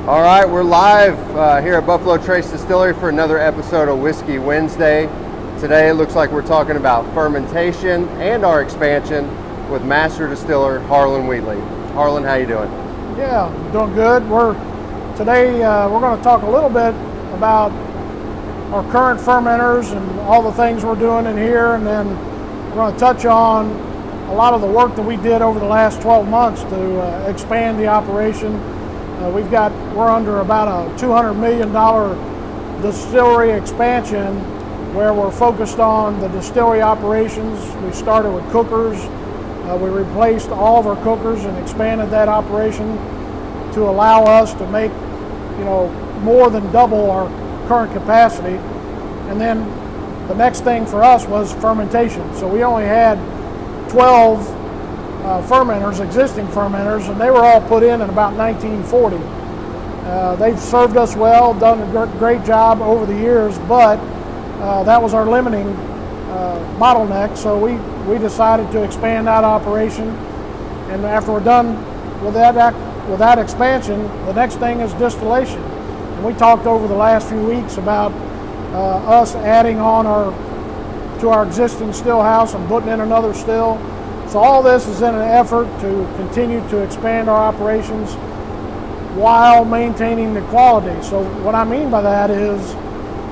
All right, we're live here at Buffalo Trace Distillery for another episode of Whiskey Wednesday. Today it looks like we're talking about fermentation and our expansion with Master Distiller Harlen Wheatley. Harlen, how you doing? Yeah, doing good. Today we're going to talk a little bit about our current fermenters and all the things we're doing in here, and then we're going to touch on a lot of the work that we did over the last 12 months to expand the operation. We're under about a $200 million distillery expansion where we're focused on the distillery operations. We started with cookers. We replaced all of our cookers and expanded that operation to allow us to make, more than double our current capacity. And then the next thing for us was fermentation. So we only had 12 fermenters, existing fermenters, and they were all put in about 1940. They've served us well, done a great job over the years, but that was our limiting bottleneck. So we decided to expand that operation, and after we're done with that expansion, the next thing is distillation. And we talked over the last few weeks about us adding on to our existing still house and putting in another still. So all this is in an effort to continue to expand our operations while maintaining the quality. So what I mean by that is,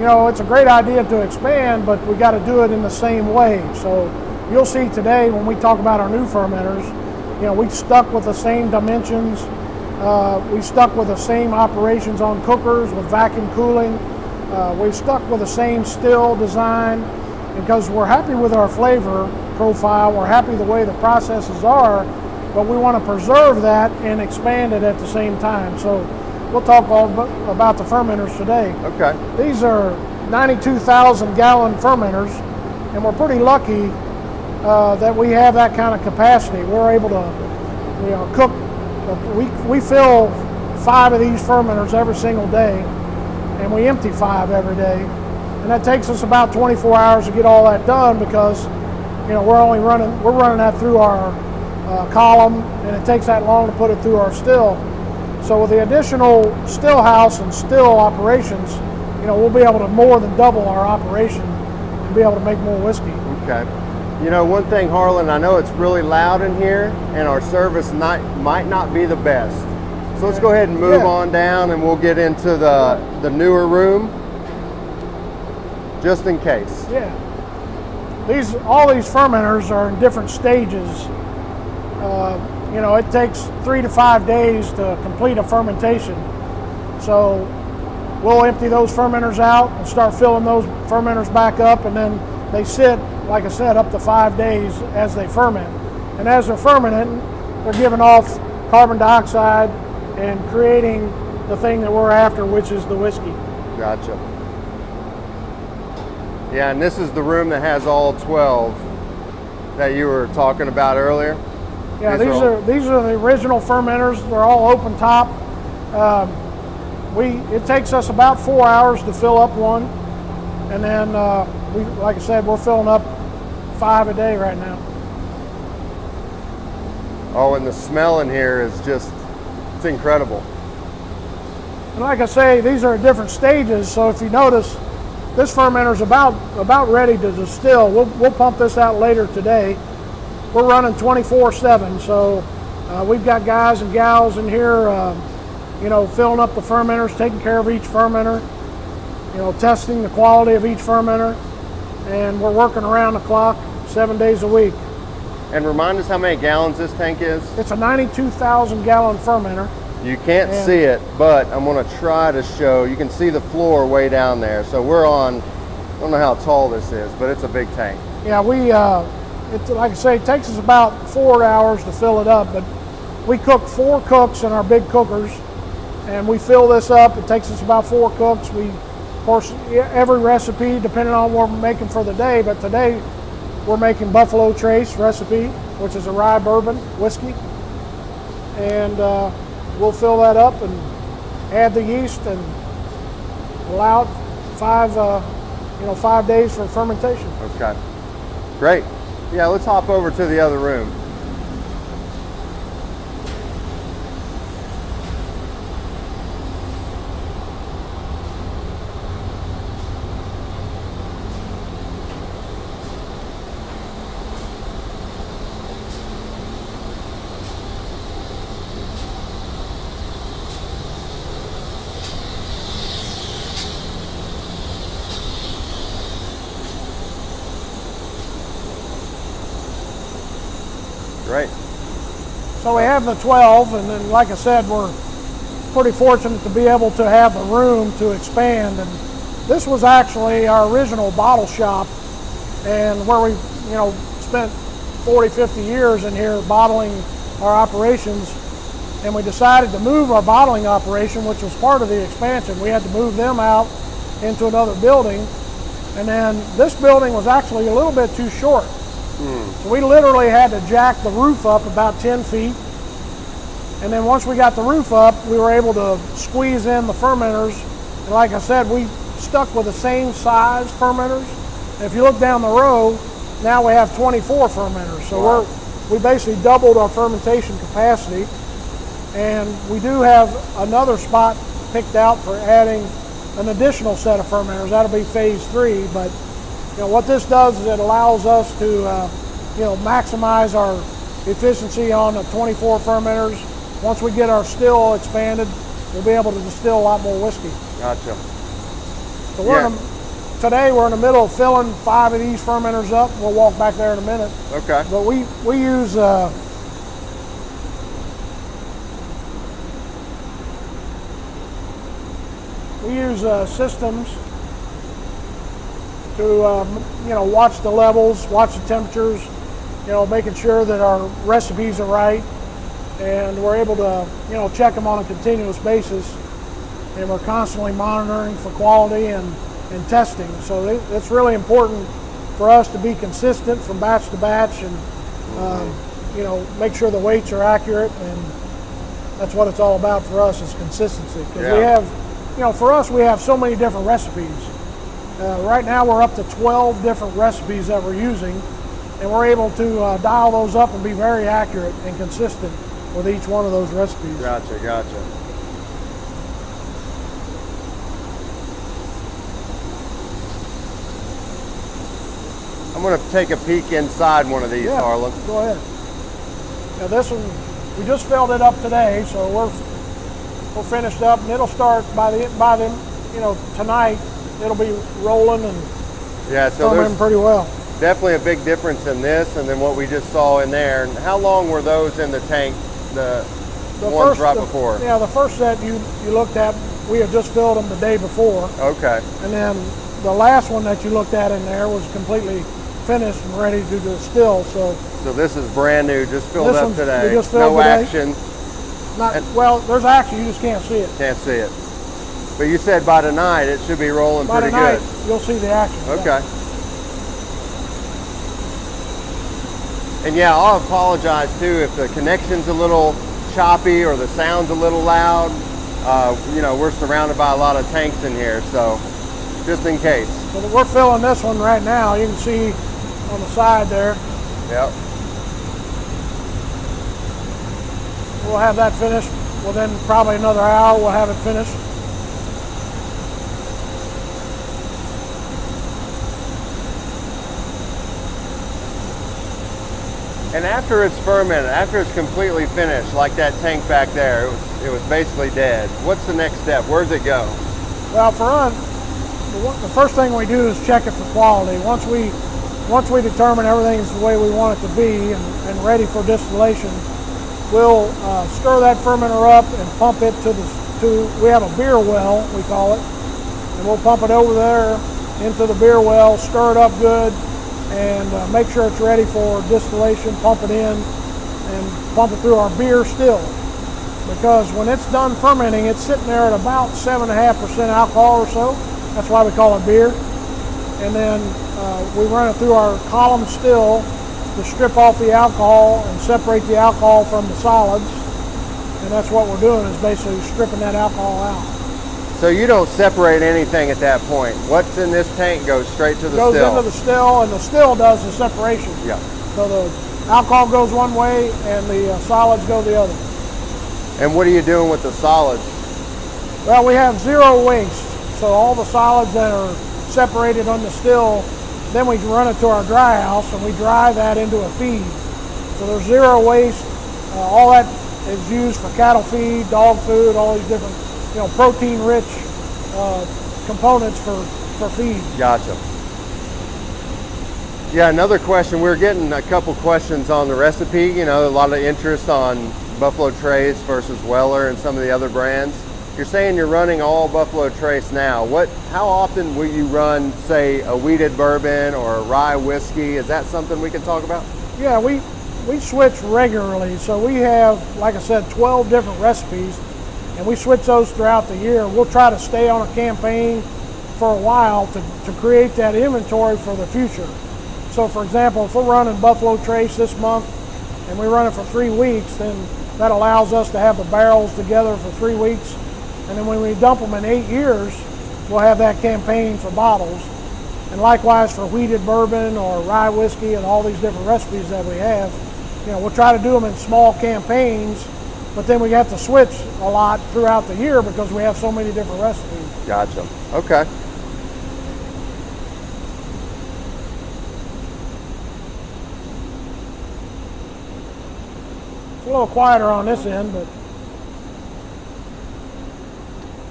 it's a great idea to expand, but we got to do it in the same way. So you'll see today when we talk about our new fermenters, we stuck with the same dimensions. We stuck with the same operations on cookers with vacuum cooling. We stuck with the same still design because we're happy with our flavor profile. We're happy the way the processes are, but we want to preserve that and expand it at the same time. So we'll talk all about the fermenters today. Okay. These are 92,000 gallon fermenters, and we're pretty lucky that we have that kind of capacity. We're able to cook. We fill 5 of these fermenters every single day, and we empty 5 every day. And that takes us about 24 hours to get all that done because we're running that through our column, and it takes that long to put it through our still. So with the additional still house and still operations, we'll be able to more than double our operation and be able to make more whiskey. Okay. One thing, Harlen, I know it's really loud in here, and our service might not be the best. So let's go ahead and move on down, and we'll get into the newer room, just in case. Yeah. All these fermenters are in different stages. It takes 3 to 5 days to complete a fermentation. So we'll empty those fermenters out and start filling those fermenters back up, and then they sit, like I said, up to 5 days as they ferment. And as they're fermenting, they're giving off carbon dioxide and creating the thing that we're after, which is the whiskey. Gotcha. Yeah, and this is the room that has all 12 that you were talking about earlier. Yeah, these are the original fermenters. They're all open top. It takes us about 4 hours to fill up one, and then like I said, we're filling up 5 a day right now. Oh, and the smell in here is it's incredible. And like I say, these are at different stages. So if you notice, this fermenter is about ready to distill. We'll pump this out later today. We're running 24/7, so we've got guys and gals in here, filling up the fermenters, taking care of each fermenter, testing the quality of each fermenter, and we're working around the clock 7 days a week. And remind us how many gallons this tank is? It's a 92,000 gallon fermenter. You can't see it, but I'm going to try to show. You can see the floor way down there. So we're on, I don't know how tall this is, but it's a big tank. Yeah, like I say, it takes us about 4 hours to fill it up, but we cook 4 cooks in our big cookers, and we fill this up. It takes us about 4 cooks. Of course, every recipe, depending on what we're making for the day, but today we're making Buffalo Trace recipe, which is a rye bourbon whiskey, and we'll fill that up and add the yeast and allow it 5 days for fermentation. Okay, great. Yeah, let's hop over to the other room. Great. So we have the 12, and then like I said, we're pretty fortunate to be able to have the room to expand. And this was actually our original bottle shop, and where we, spent 40, 50 years in here bottling our operations, and we decided to move our bottling operation, which was part of the expansion. We had to move them out into another building, and then this building was actually a little bit too short. So we literally had to jack the roof up about 10 feet. And then once we got the roof up, we were able to squeeze in the fermenters. And like I said, we stuck with the same size fermenters. And if you look down the row, now we have 24 fermenters. So wow. we basically doubled our fermentation capacity. And we do have another spot picked out for adding an additional set of fermenters. That'll be phase 3. But what this does is it allows us to maximize our efficiency on the 24 fermenters. Once we get our still expanded, we'll be able to distill a lot more whiskey. Gotcha. So today we're in the middle of filling 5 of these fermenters up. We'll walk back there in a minute. Okay. But we use systems to watch the levels, watch the temperatures, making sure that our recipes are right, and we're able to check them on a continuous basis, and we're constantly monitoring for quality and testing. So it's really important for us to be consistent from batch to batch, and make sure the weights are accurate, and that's what it's all about for us, is consistency. Because we have, for us, we have so many different recipes. Right now we're up to 12 different recipes that we're using, and we're able to dial those up and be very accurate and consistent with each one of those recipes. Gotcha. I'm going to take a peek inside one of these, Harlen. Go ahead. Now this one, we just filled it up today, so we're finished up, and it'll start by tonight. It'll be rolling and fermenting pretty well. Definitely a big difference in this and then what we just saw in there. And how long were those in the tank, the ones before? Yeah, the first set you looked at, we had just filled them the day before. Okay. And then the last one that you looked at in there was completely finished and ready to distill. So this is brand new, just filled up today. Just filled no today. action. Well, there's action, you just can't see it. Can't see it. But you said by tonight it should be rolling pretty good. By tonight, you'll see the action. Okay. Yeah. And I'll apologize too if the connection's a little choppy or the sound's a little loud. We're surrounded by a lot of tanks in here, so just in case. So we're filling this one right now. You can see on the side there. Yep. We'll have that finished within probably another hour. We'll have it finished. And after it's fermented, after it's completely finished, like that tank back there, it was basically dead. What's the next step? Where's it go? Well, for us, the first thing we do is check it for quality. Once we determine everything's the way we want it to be and ready for distillation, we'll stir that fermenter up and pump it we have a beer well, we call it, and we'll pump it over there into the beer well, stir it up good, and make sure it's ready for distillation, pump it in, and pump it through our beer still. Because when it's done fermenting, it's sitting there at about 7.5% alcohol or so. That's why we call it beer. And then we run it through our column still to strip off the alcohol and separate the alcohol from the solids. And that's what we're doing, is basically stripping that alcohol out. So you don't separate anything at that point. What's in this tank goes straight to the still? Goes into the still, and the still does the separation. Yeah. So the alcohol goes one way and the solids go the other. And what are you doing with the solids? Well, we have zero waste. So all the solids that are separated on the still, then we run it to our dry house and we dry that into a feed. So there's zero waste. All that is used for cattle feed, dog food, all these different protein-rich components for feed. Gotcha. Yeah, another question. We're getting a couple questions on the recipe. You know, a lot of interest on Buffalo Trace versus Weller and some of the other brands. You're saying you're running all Buffalo Trace now. How often will you run, say, a wheated bourbon or a rye whiskey? Is that something we can talk about? Yeah, we switch regularly. So we have, like I said, 12 different recipes, and we switch those throughout the year. We'll try to stay on a campaign for a while to create that inventory for the future. So for example, if we're running Buffalo Trace this month and we run it for 3 weeks, then that allows us to have the barrels together for 3 weeks. And then when we dump them in 8 years, we'll have that campaign for bottles. And likewise for wheated bourbon or rye whiskey and all these different recipes that we have, you know, we'll try to do them in small campaigns, but then we have to switch a lot throughout the year because we have so many different recipes. Gotcha. Okay. It's a little quieter on this end, but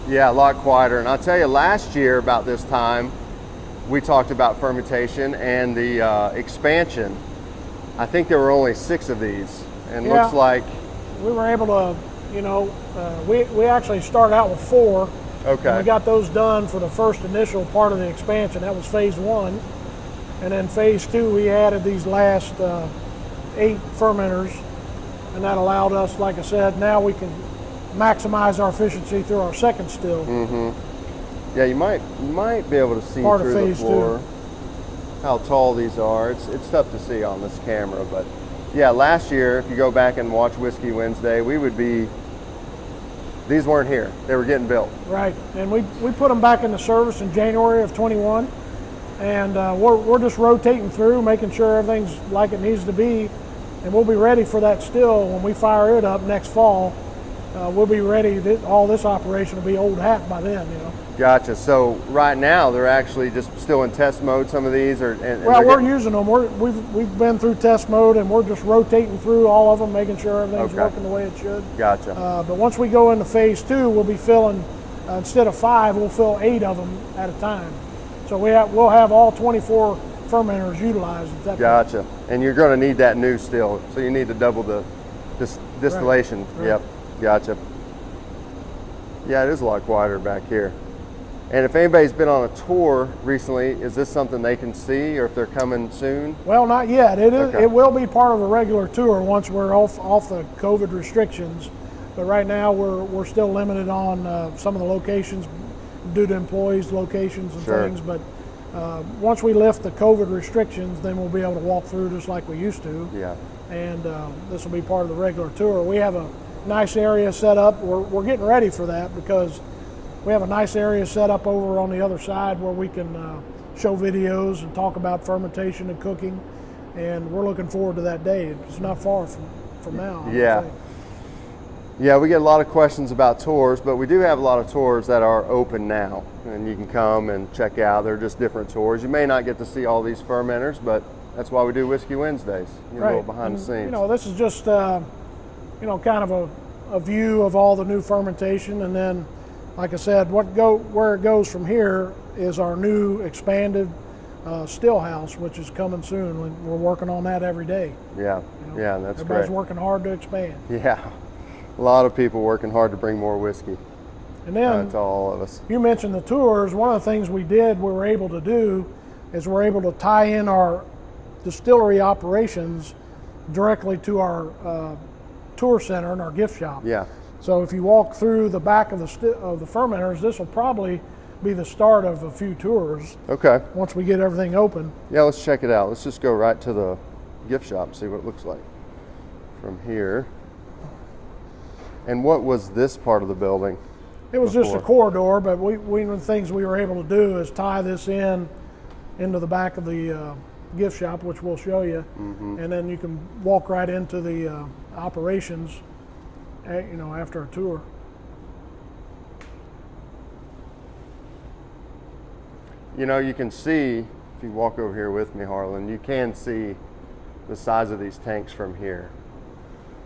yeah, a lot quieter. And I'll tell you, last year about this time, we talked about fermentation and the expansion. I think there were only 6 of these, and yeah, looks like we were able to, you know, we actually started out with 4. Okay. And we got those done for the first initial part of the expansion. That was phase 1. And then phase 2, we added these last 8 fermenters, and that allowed us, like I said, now we can maximize our efficiency through our second still. Yeah, you might be able to see Part of through the phase floor 2. how tall these are. It's tough to see on this camera, but yeah, last year, if you go back and watch Whiskey Wednesday, these weren't here. They were getting built. Right, and we put them back into service in January of 21, and we're just rotating through, making sure everything's like it needs to be, and we'll be ready for that still when we fire it up next fall. We'll be ready. All this operation will be old hat by then, you know. Gotcha. So right now they're actually just still in test mode. Some of these are. Well, we're using them. We've been through test mode, and we're just rotating through all of them, making sure everything's working the way it should. Gotcha. But once we go into phase 2, we'll be filling instead of 5, we'll fill 8 of them at a time. So we'll have all 24 fermenters utilized at that Gotcha. point. And you're going to need that new still, so you need to double the distillation. Right. Yep. Gotcha. Yeah, it is a lot quieter back here. And if anybody's been on a tour recently, is this something they can see, or if they're coming soon? Well, not yet. It is. Okay. It will be part of a regular tour once we're off the COVID restrictions. But right now we're still limited on some of the locations due to employees' locations and Sure. things. But once we lift the COVID restrictions, then we'll be able to walk through just like we used to. Yeah. And this will be part of the regular tour. We have a nice area set up. We're getting ready for that because we have a nice area set up over on the other side where we can show videos and talk about fermentation and cooking, and we're looking forward to that day. It's not far from now. I would Yeah. say. Yeah, we get a lot of questions about tours, but we do have a lot of tours that are open now, and you can come and check out. They're just different tours. You may not get to see all these fermenters, but that's why we do Whiskey Wednesdays. You know, behind the scenes. You know, this is just kind of a view of all the new fermentation, and then, like I said, where it goes from here is our new expanded still house, which is coming soon. We're working on that every day. Yeah, You know, yeah, that's everybody's great. working hard to expand. Yeah, a lot of people working hard to bring more whiskey And then to all of us. you mentioned the tours. One of the things we were able to do is we're able to tie in our distillery operations directly to our tour center and our gift shop. Yeah, So if you walk through the back of the fermenters, this will probably be the start of a few tours okay. once we get everything open. Yeah, let's check it out. Let's just go right to the gift shop and see what it looks like from here. And what was this part of the building? It was just a before? corridor, but one of the things we were able to do is tie this into the back of the gift shop, which we'll show you, and then you can walk right into the operations, after a tour. You know, you can see, if you walk over here with me, Harlan, you can see the size of these tanks from here.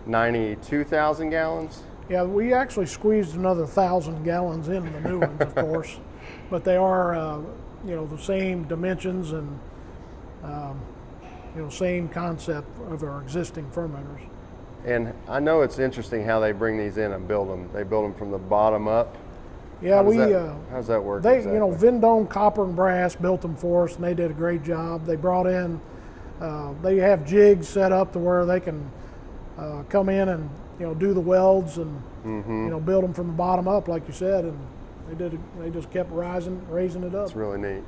92,000 gallons? Yeah, we actually squeezed another 1,000 gallons into the new ones, of course, but they are, the same dimensions, and same concept of our existing fermenters. And I know it's interesting how they bring these in and build them. They build them from the bottom up. Yeah, how does that work? They, exactly? Vendome Copper and Brass built them for us, and they did a great job. They brought in, they have jigs set up to where they can come in and do the welds and build them from the bottom up, like you said, and they just kept raising it up. It's really neat.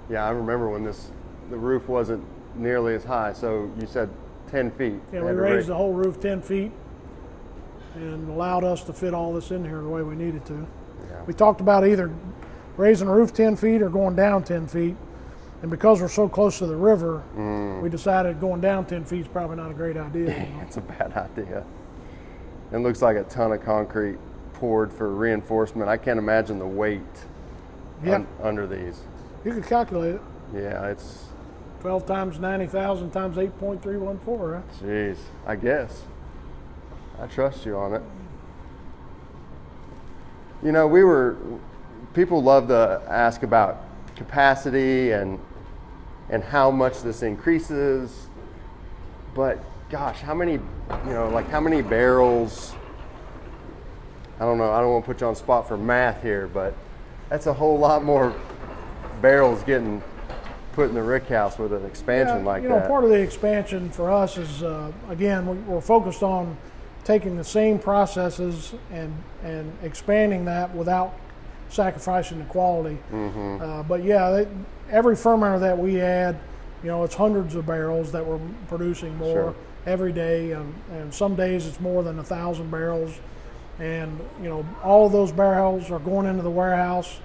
Yeah, I remember when the roof wasn't nearly as high. So you said 10 feet. Yeah, we raised the whole roof 10 feet and allowed us to fit all this in here the way we needed to. Yeah. We talked about either raising the roof 10 feet or going down 10 feet. And because we're so close to the river, we decided going down 10 feet is probably not a great idea. It's a bad idea. It looks like a ton of concrete poured for reinforcement. I can't imagine the weight under these. You could calculate it. Yeah, it's 12 times 90,000 times 8.314, right? Jeez, I guess. I trust you on it. People love to ask about capacity and how much this increases, but gosh, how many barrels? I don't know. I don't want to put you on the spot for math here, but that's a whole lot more barrels getting put in the rick house with an expansion like that. Part of the expansion for us is, again, we're focused on taking the same processes and expanding that without sacrificing the quality. But yeah, every fermenter that we add, it's hundreds of barrels that we're producing more every day, and some days it's more than 1,000 barrels. And all of those barrels are going into the warehouse.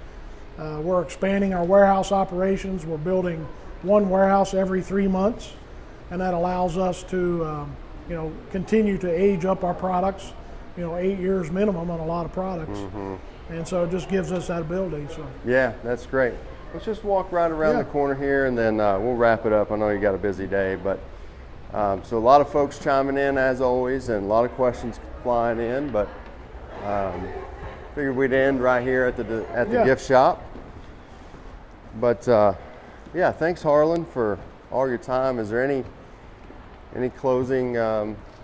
We're expanding our warehouse operations. We're building one warehouse every 3 months, and that allows us to continue to age up our products, 8 years minimum on a lot of products. And so it just gives us that ability. So yeah, that's great. Let's just walk right around the corner here, and then we'll wrap it up. I know you got a busy day, but so a lot of folks chiming in as always, and a lot of questions flying in, but figured we'd end right here at the gift shop. But thanks Harlen for all your time. Is there any closing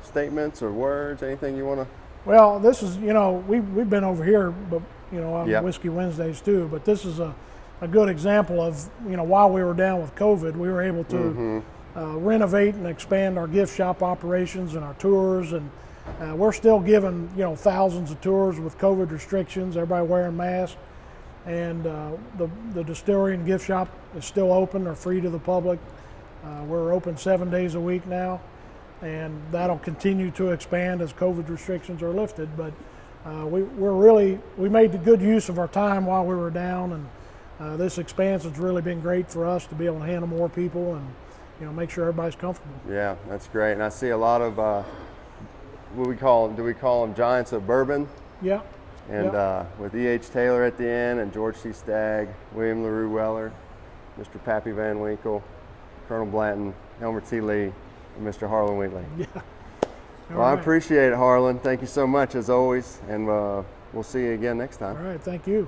statements or words, anything you want to? Well, this is, we've been over here, but on Whiskey Wednesdays too, but this is a good example of, while we were down with COVID, we were able to renovate and expand our gift shop operations and our tours, and we're still giving, thousands of tours with COVID restrictions, everybody wearing masks, and the distillery and gift shop is still open or free to the public. We're open 7 days a week now, and that'll continue to expand as COVID restrictions are lifted. But we made good use of our time while we were down, and this expansion's really been great for us to be able to handle more people and make sure everybody's comfortable. Yeah, that's great. And I see a lot of do we call them giants of bourbon? Yeah. And with E.H. Taylor at the end, and George C. Stagg, William LaRue Weller, Mr. Pappy Van Winkle, Colonel Blanton, Elmer T. Lee, and Mr. Harlen Wheatley. Yeah. Well, I appreciate it, Harlen. Thank you so much, as always, and we'll see you again next time. All right, thank you.